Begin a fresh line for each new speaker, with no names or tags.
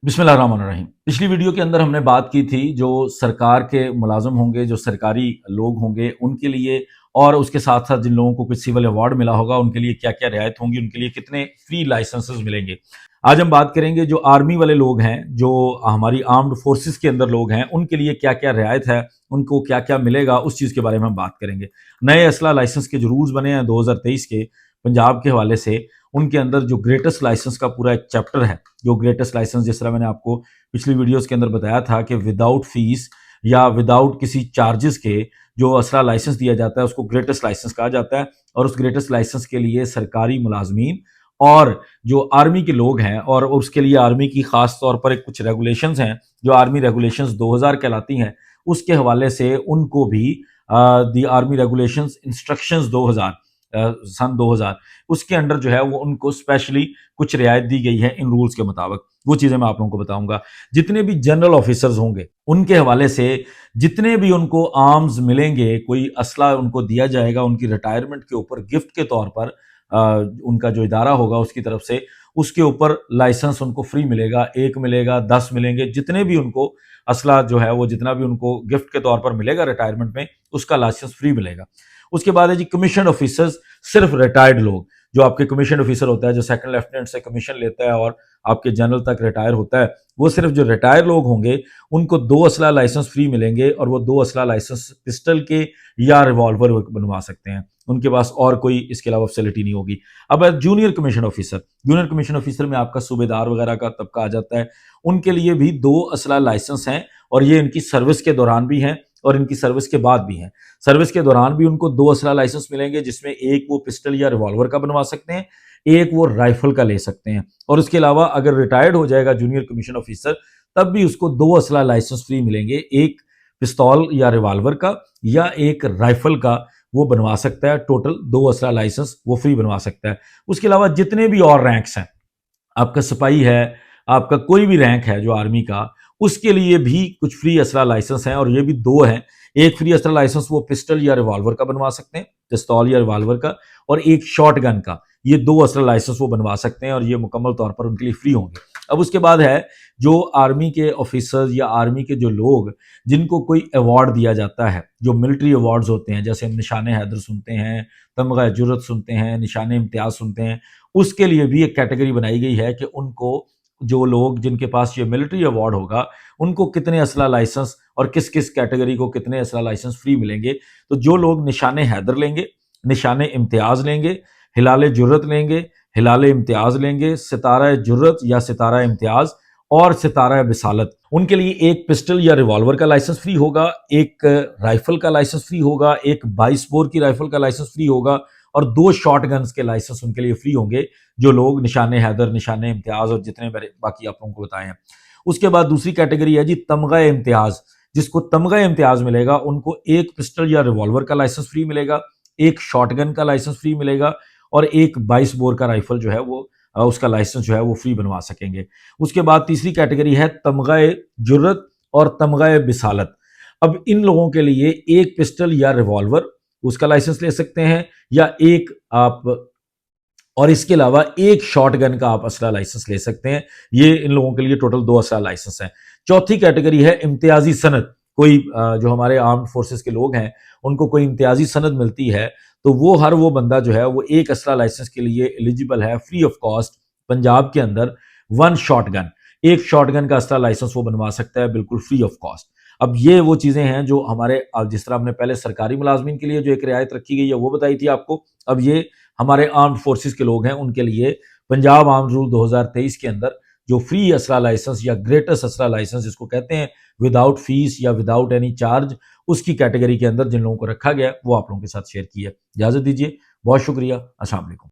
बिस्मिल्लाह रहमान रहीम। पिछली वीडियो के अंदर हमने बात की थी जो सरकार के मुलाजिम होंगे, जो सरकारी लोग होंगे उनके लिए, और उसके साथ साथ जिन लोगों को कुछ सिविल अवार्ड मिला होगा उनके लिए क्या क्या रियायत होंगी, उनके लिए कितने फ्री लाइसेंसेस मिलेंगे। आज हम बात करेंगे जो आर्मी वाले लोग हैं, जो हमारी आर्म्ड फोर्सेस के अंदर लोग हैं, उनके लिए क्या क्या रियायत है, उनको क्या क्या मिलेगा, उस चीज़ के बारे में हम बात करेंगे। नए असला लाइसेंस के जो रूल्स बने हैं 2023 के पंजाब के हवाले से, उनके अंदर जो ग्रेटेस्ट लाइसेंस का पूरा एक चैप्टर है, जो ग्रेटेस्ट लाइसेंस, जिस तरह मैंने आपको पिछली वीडियोस के अंदर बताया था कि विदाउट फीस या विदाउट किसी चार्जेस के जो असला लाइसेंस दिया जाता है उसको ग्रेटेस्ट लाइसेंस कहा जाता है। और उस ग्रेटेस्ट लाइसेंस के लिए सरकारी मुलाजमीन और जो आर्मी के लोग हैं, और उसके लिए आर्मी की खास तौर पर एक कुछ रेगुलेशंस हैं जो आर्मी रेगुलेशंस 2000 कहलाती हैं, उसके हवाले से उनको भी दी आर्मी रेगुलेशंस इंस्ट्रक्शंस 2000 सन 2000, उसके अंडर जो है वो उनको स्पेशली कुछ रियायत दी गई है इन रूल्स के मुताबिक। वो चीज़ें मैं आप लोगों को बताऊंगा। जितने भी जनरल ऑफिसर्स होंगे उनके हवाले से जितने भी उनको आर्म्स मिलेंगे, कोई असला उनको दिया जाएगा उनकी रिटायरमेंट के ऊपर गिफ्ट के तौर पर, उनका जो इदारा होगा उसकी तरफ से, उसके ऊपर लाइसेंस उनको फ्री मिलेगा। 1 मिलेगा, 10 मिलेंगे, जितने भी उनको असला जो है वो जितना भी उनको गिफ्ट के तौर पर मिलेगा रिटायरमेंट में, उसका लाइसेंस फ्री मिलेगा। उसके बाद है जी कमीशन ऑफिसर्स, सिर्फ रिटायर्ड लोग। जो आपके कमीशन ऑफिसर होता है, जो सेकंड लेफ्टिनेंट से कमीशन लेता है और आपके जनरल तक रिटायर होता है, वो सिर्फ जो रिटायर लोग होंगे उनको 2 असला लाइसेंस फ्री मिलेंगे, और वो 2 असला लाइसेंस पिस्टल के या रिवॉल्वर बनवा सकते हैं। उनके पास और कोई इसके अलावा फैसिलिटी नहीं होगी। अब junior commission officer, junior commission officer में आपका सूबेदार वगैरह का तबका आ जाता है, उनके लिए भी 2 असला लाइसेंस हैं, और ये इनकी सर्विस के दौरान भी हैं और इनकी सर्विस के बाद भी हैं। सर्विस के दौरान भी उनको 2 असला लाइसेंस मिलेंगे, जिसमें एक वो पिस्टल या रिवॉल्वर का बनवा सकते हैं, एक वो राइफल का ले सकते हैं। और उसके अलावा अगर रिटायर्ड हो जाएगा जूनियर कमीशन ऑफिसर, तब भी उसको 2 असला लाइसेंस फ्री मिलेंगे, एक पिस्तौल या रिवॉल्वर का या एक राइफल का वो बनवा सकता है। टोटल 2 असला लाइसेंस वो फ्री बनवा सकता है। उसके अलावा जितने भी और रैंक्स हैं, आपका सिपाही है, आपका कोई भी रैंक है जो आर्मी का, उसके लिए भी कुछ फ्री असला लाइसेंस हैं, और ये भी 2 हैं। एक फ्री असला लाइसेंस वो पिस्टल या रिवॉल्वर का बनवा सकते हैं, पिस्तौल या रिवॉल्वर का, और एक शॉर्ट गन का। ये 2 असला लाइसेंस वो बनवा सकते हैं, और ये मुकम्मल तौर पर उनके लिए फ्री होंगे। अब उसके बाद है जो आर्मी के ऑफिसर्स या आर्मी के जो लोग जिनको कोई अवार्ड दिया जाता है, जो मिलिट्री अवार्ड्स होते हैं, जैसे हम निशान हैदर सुनते हैं, तमगा जुर्रत सुनते हैं, निशान इम्तियाज सुनते हैं, उसके लिए भी एक कैटेगरी बनाई गई है कि उनको, जो लोग जिनके पास ये मिलिट्री अवार्ड होगा, उनको कितने असला लाइसेंस और किस किस कैटेगरी को कितने असला लाइसेंस फ्री मिलेंगे। तो जो लोग निशान हैदर लेंगे, निशान इम्तियाज लेंगे, हिलाल जुर्रत लेंगे, हिलाल इम्तियाज लेंगे, सितारा जुर्रत या सितारा इम्तियाज और सितारा बिसालत, उनके लिए एक पिस्टल या रिवॉल्वर का लाइसेंस फ्री होगा, एक राइफल का लाइसेंस फ्री होगा, एक 22 बोर की राइफल का लाइसेंस फ्री होगा, और 2 शॉर्ट गन्स के लाइसेंस उनके लिए फ्री होंगे, जो लोग निशान हैदर, निशान इम्तियाज और जितने बाकी आप लोगों को बताए हैं। उसके बाद दूसरी कैटेगरी है जी तमगा इम्तियाज। जिसको तमगा इम्तियाज मिलेगा उनको एक पिस्टल या रिवॉल्वर का लाइसेंस फ्री मिलेगा, एक शॉर्ट गन का लाइसेंस फ्री मिलेगा, और एक 22 बोर का राइफल जो है वो उसका लाइसेंस जो है वो फ्री बनवा सकेंगे। उसके बाद तीसरी कैटेगरी है तमगा जुर्रत और तमगा बिसालत। अब इन लोगों के लिए एक पिस्टल या रिवॉल्वर उसका लाइसेंस ले सकते हैं, या एक आप, और इसके अलावा एक शॉर्ट गन का आप असला लाइसेंस ले सकते हैं। ये इन लोगों के लिए टोटल 2 असला लाइसेंस हैं। चौथी कैटेगरी है इम्तियाजी सनद। कोई जो हमारे आर्म्ड फोर्सेस के लोग हैं उनको कोई इम्तियाजी सनद मिलती है, तो वो बंदा जो है वो एक असला लाइसेंस के लिए एलिजिबल है फ्री ऑफ कॉस्ट। पंजाब के अंदर 1 शॉर्ट गन, एक शॉर्ट गन का असला लाइसेंस वो बनवा सकता है बिल्कुल फ्री ऑफ कॉस्ट। अब ये वो चीज़ें हैं जो हमारे, जिस तरह हमने पहले सरकारी मुलाजमीन के लिए जो एक रियायत रखी गई है वो बताई थी आपको, अब ये हमारे आर्म्ड फोर्सेस के लोग हैं उनके लिए पंजाब आर्म्ड रूल 2023 के अंदर जो फ्री असला लाइसेंस या ग्रेटेस्ट असला लाइसेंस जिसको कहते हैं, विदाउट फीस या विदाउट एनी चार्ज, उसकी कैटेगरी के अंदर जिन लोगों को रखा गया वो आप लोगों के साथ शेयर की है। इजाजत दीजिए, बहुत शुक्रिया, अस्सलाम वालेकुम।